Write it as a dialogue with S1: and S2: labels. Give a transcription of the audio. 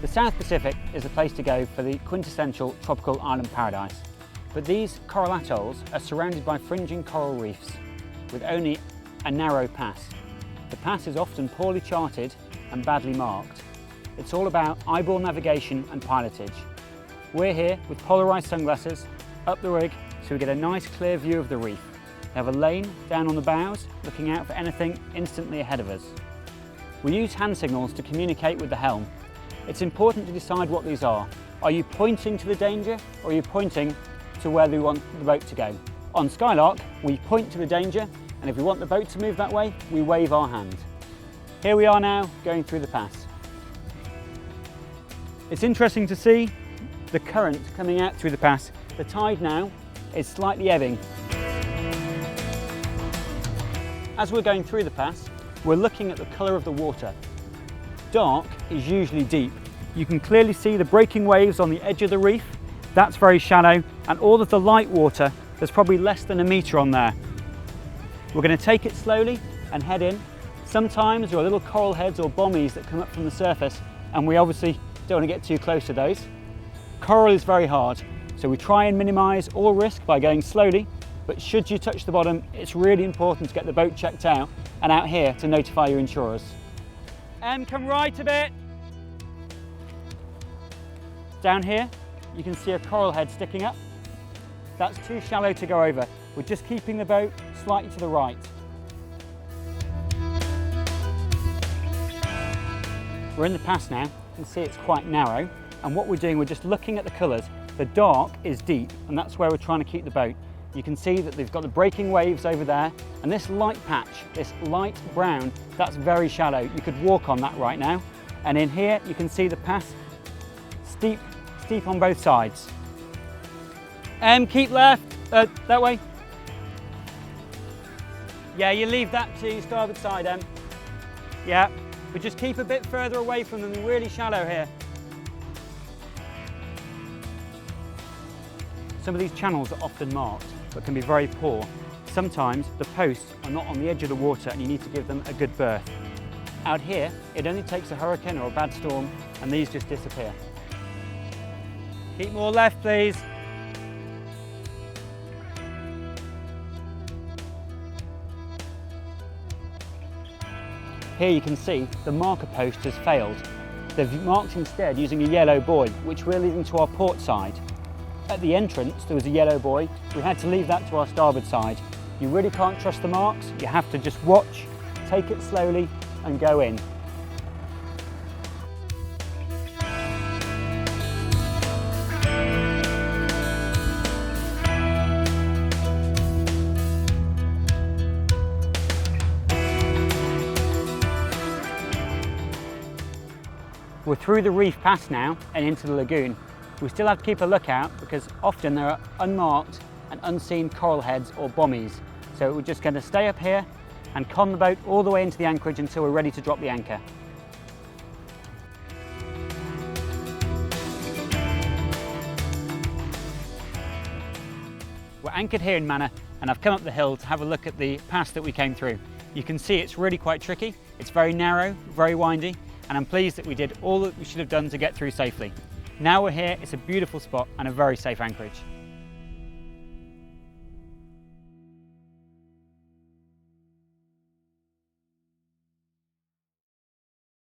S1: The South Pacific is the place to go for the quintessential tropical island paradise. But these coral atolls are surrounded by fringing coral reefs with only a narrow pass. The pass is often poorly charted and badly marked. It's all about eyeball navigation and pilotage. We're here with polarised sunglasses up the rig so we get a nice clear view of the reef. We have a lane down on the bows looking out for anything instantly ahead of us. We use hand signals to communicate with the helm. It's important to decide what these are. Are you pointing to the danger or are you pointing to where we want the boat to go? On Skylark, we point to the danger, and if we want the boat to move that way, we wave our hand. Here we are now, going through the pass. It's interesting to see the current coming out through the pass. The tide now is slightly ebbing. As we're going through the pass, we're looking at the colour of the water. Dark is usually deep. You can clearly see the breaking waves on the edge of the reef. That's very shallow, and all of the light water, there's probably less than 1 metre on there. We're going to take it slowly and head in. Sometimes there are little coral heads or bommies that come up from the surface, and we obviously don't want to get too close to those. Coral is very hard, so we try and minimise all risk by going slowly, but should you touch the bottom, it's really important to get the boat checked out and out here to notify your insurers. Come right a bit. Down here, you can see a coral head sticking up. That's too shallow to go over. We're just keeping the boat slightly to the right. We're in the pass now. You can see it's quite narrow. And what we're doing, we're just looking at the colours. The dark is deep, and that's where we're trying to keep the boat. You can see that they've got the breaking waves over there, and this light patch, this light brown, that's very shallow. You could walk on that right now. And in here, you can see the pass, steep on both sides. Keep left, that way. Yeah, you leave that to starboard side, Yeah, but just keep a bit further away from them, they're really shallow here. Some of these channels are often marked, but can be very poor. Sometimes the posts are not on the edge of the water and you need to give them a good berth. Out here, it only takes a hurricane or a bad storm and these just disappear. Keep more left, please. Here you can see the marker post has failed. They've marked instead using a yellow buoy, which we're leaving to our port side. At the entrance, there was a yellow buoy. We had to leave that to our starboard side. You really can't trust the marks. You have to just watch, take it slowly, and go in. We're through the reef pass now and into the lagoon. We still have to keep a lookout because often there are unmarked and unseen coral heads or bommies. So we're just going to stay up here and con the boat all the way into the anchorage until we're ready to drop the anchor. We're anchored here in Manor and I've come up the hill to have a look at the pass that we came through. You can see it's really quite tricky. It's very narrow, very windy, and I'm pleased that we did all that we should have done to get through safely. Now we're here, it's a beautiful spot and a very safe anchorage.